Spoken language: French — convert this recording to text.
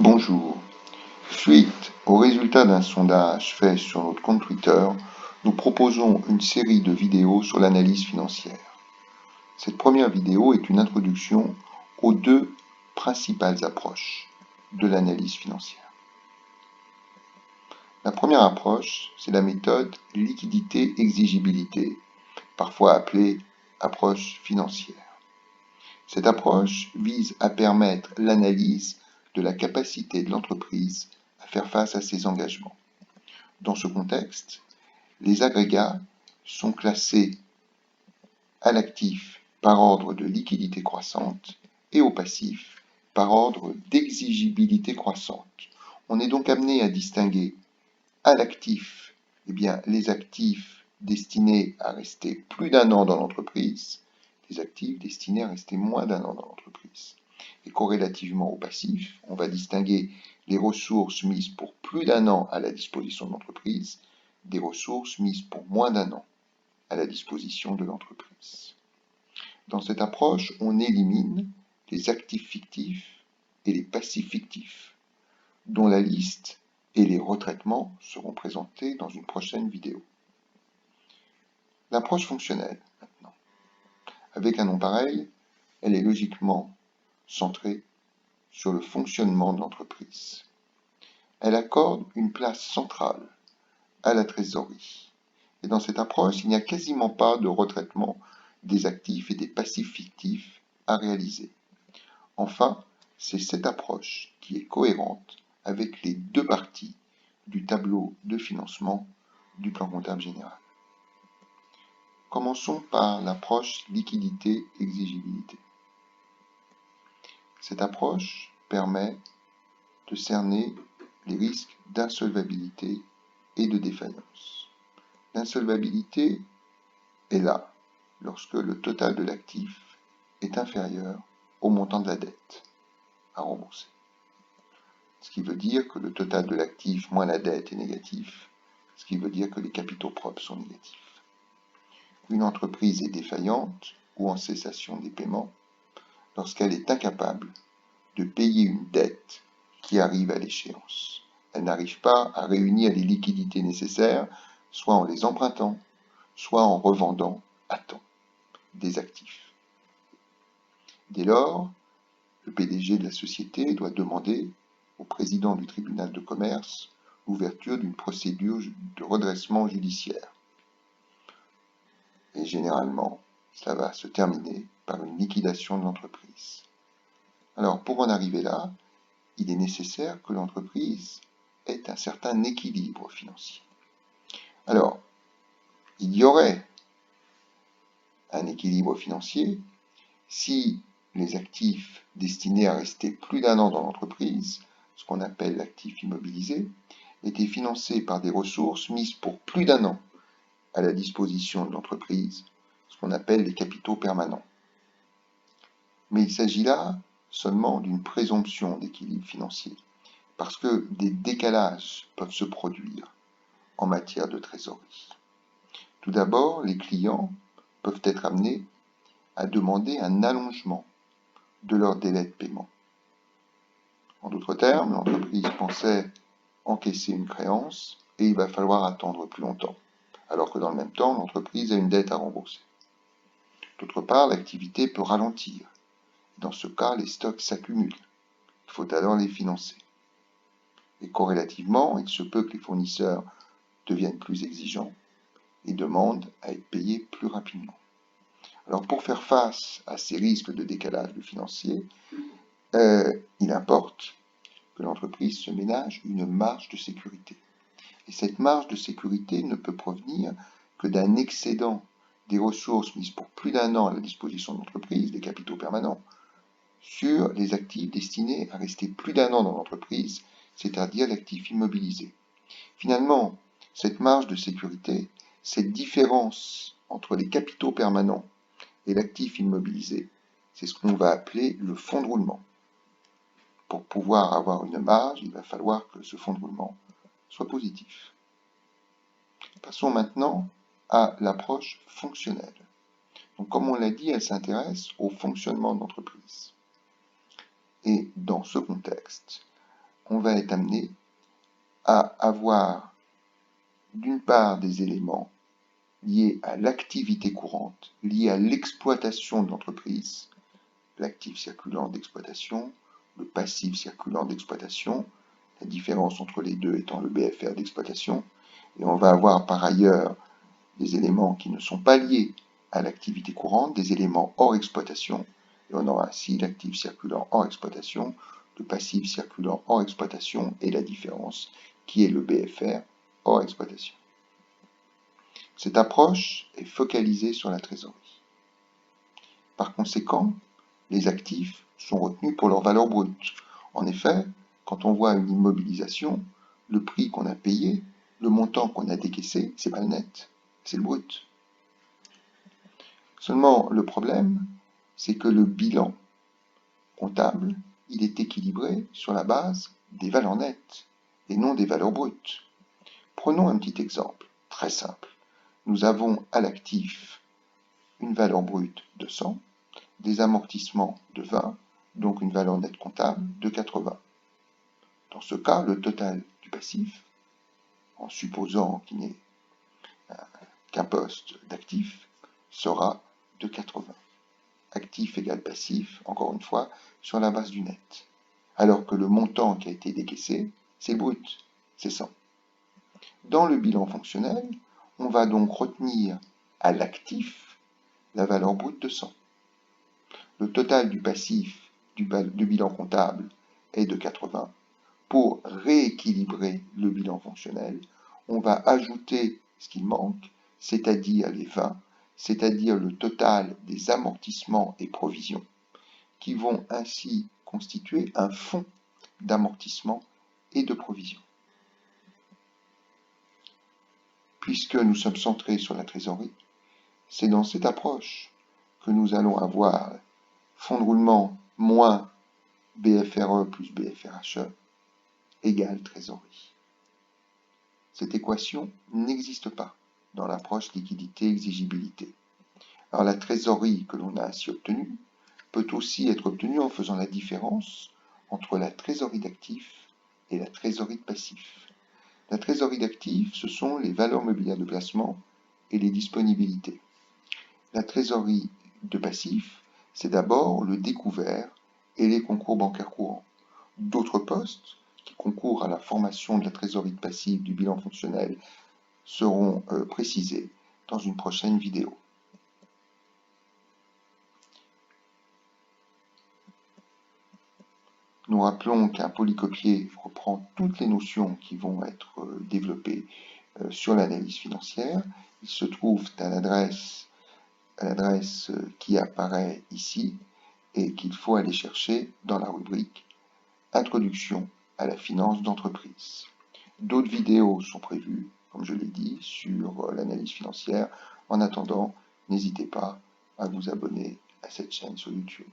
Bonjour. Suite aux résultats d'un sondage fait sur notre compte Twitter, nous proposons une série de vidéos sur l'analyse financière. Cette première vidéo est une introduction aux deux principales approches de l'analyse financière. La première approche, c'est la méthode liquidité-exigibilité, parfois appelée approche financière. Cette approche vise à permettre l'analyse de la capacité de l'entreprise à faire face à ses engagements. Dans ce contexte, les agrégats sont classés à l'actif par ordre de liquidité croissante et au passif par ordre d'exigibilité croissante. On est donc amené à distinguer à l'actif les actifs destinés à rester plus d'un an dans l'entreprise, les actifs destinés à rester moins d'un an dans l'entreprise. Et corrélativement au passif, on va distinguer les ressources mises pour plus d'un an à la disposition de l'entreprise des ressources mises pour moins d'un an à la disposition de l'entreprise. Dans cette approche, on élimine les actifs fictifs et les passifs fictifs, dont la liste et les retraitements seront présentés dans une prochaine vidéo. L'approche fonctionnelle, maintenant. Avec un nom pareil, elle est logiquement centrée sur le fonctionnement de l'entreprise. Elle accorde une place centrale à la trésorerie. Et dans cette approche, il n'y a quasiment pas de retraitement des actifs et des passifs fictifs à réaliser. Enfin, c'est cette approche qui est cohérente avec les deux parties du tableau de financement du plan comptable général. Commençons par l'approche liquidité-exigibilité. Cette approche permet de cerner les risques d'insolvabilité et de défaillance. L'insolvabilité est là lorsque le total de l'actif est inférieur au montant de la dette à rembourser. Ce qui veut dire que le total de l'actif moins la dette est négatif, ce qui veut dire que les capitaux propres sont négatifs. Une entreprise est défaillante ou en cessation des paiements lorsqu'elle est incapable de payer une dette qui arrive à l'échéance. Elle n'arrive pas à réunir les liquidités nécessaires, soit en les empruntant, soit en revendant à temps des actifs. Dès lors, le PDG de la société doit demander au président du tribunal de commerce l'ouverture d'une procédure de redressement judiciaire. Et généralement, cela va se terminer par une liquidation de l'entreprise. Alors, pour en arriver là, il est nécessaire que l'entreprise ait un certain équilibre financier. Alors, il y aurait un équilibre financier si les actifs destinés à rester plus d'un an dans l'entreprise, ce qu'on appelle l'actif immobilisé, étaient financés par des ressources mises pour plus d'un an à la disposition de l'entreprise, ce qu'on appelle les capitaux permanents. Mais il s'agit là seulement d'une présomption d'équilibre financier, parce que des décalages peuvent se produire en matière de trésorerie. Tout d'abord, les clients peuvent être amenés à demander un allongement de leur délai de paiement. En d'autres termes, l'entreprise pensait encaisser une créance et il va falloir attendre plus longtemps, alors que dans le même temps, l'entreprise a une dette à rembourser. D'autre part, l'activité peut ralentir. Dans ce cas, les stocks s'accumulent. Il faut alors les financer. Et corrélativement, il se peut que les fournisseurs deviennent plus exigeants et demandent à être payés plus rapidement. Alors pour faire face à ces risques de décalage financier, il importe que l'entreprise se ménage une marge de sécurité. Et cette marge de sécurité ne peut provenir que d'un excédent des ressources mises pour plus d'un an à la disposition de l'entreprise, des capitaux permanents, sur les actifs destinés à rester plus d'un an dans l'entreprise, c'est-à-dire l'actif immobilisé. Finalement, cette marge de sécurité, cette différence entre les capitaux permanents et l'actif immobilisé, c'est ce qu'on va appeler le fonds de roulement. Pour pouvoir avoir une marge, il va falloir que ce fonds de roulement soit positif. Passons maintenant à l'approche fonctionnelle. Donc, comme on l'a dit, elle s'intéresse au fonctionnement de l'entreprise. Et dans ce contexte, on va être amené à avoir d'une part des éléments liés à l'activité courante, liés à l'exploitation de l'entreprise, l'actif circulant d'exploitation, le passif circulant d'exploitation, la différence entre les deux étant le BFR d'exploitation, et on va avoir par ailleurs des éléments qui ne sont pas liés à l'activité courante, des éléments hors exploitation, et on aura ainsi l'actif circulant hors exploitation, le passif circulant hors exploitation, et la différence qui est le BFR hors exploitation. Cette approche est focalisée sur la trésorerie. Par conséquent, les actifs sont retenus pour leur valeur brute. En effet, quand on voit une immobilisation, le prix qu'on a payé, le montant qu'on a décaissé, c'est pas le net, c'est le brut. Seulement, le problème, c'est que le bilan comptable, il est équilibré sur la base des valeurs nettes et non des valeurs brutes. Prenons un petit exemple, très simple. Nous avons à l'actif une valeur brute de 100, des amortissements de 20, donc une valeur nette comptable de 80. Dans ce cas, le total du passif, en supposant qu'il n'y ait qu'un poste d'actif, sera de 80. Actif égale passif, encore une fois, sur la base du net. Alors que le montant qui a été décaissé, c'est brut, c'est 100. Dans le bilan fonctionnel, on va donc retenir à l'actif la valeur brute de 100. Le total du passif du bilan comptable est de 80. Pour rééquilibrer le bilan fonctionnel, on va ajouter ce qui manque, c'est-à-dire les 20, c'est-à-dire le total des amortissements et provisions, qui vont ainsi constituer un fonds d'amortissement et de provisions. Puisque nous sommes centrés sur la trésorerie, c'est dans cette approche que nous allons avoir fonds de roulement moins BFRE plus BFRHE égale trésorerie. Cette équation n'existe pas dans l'approche liquidité-exigibilité. Alors la trésorerie que l'on a ainsi obtenue peut aussi être obtenue en faisant la différence entre la trésorerie d'actifs et la trésorerie de passifs. La trésorerie d'actifs, ce sont les valeurs mobilières de placement et les disponibilités. La trésorerie de passifs, c'est d'abord le découvert et les concours bancaires courants. D'autres postes qui concourent à la formation de la trésorerie de passifs du bilan fonctionnel seront précisés dans une prochaine vidéo. Nous rappelons qu'un polycopier reprend toutes les notions qui vont être développées sur l'analyse financière. Il se trouve à l'adresse qui apparaît ici et qu'il faut aller chercher dans la rubrique Introduction à la finance d'entreprise. D'autres vidéos sont prévues, comme je l'ai dit, sur l'analyse financière. En attendant, n'hésitez pas à vous abonner à cette chaîne sur YouTube.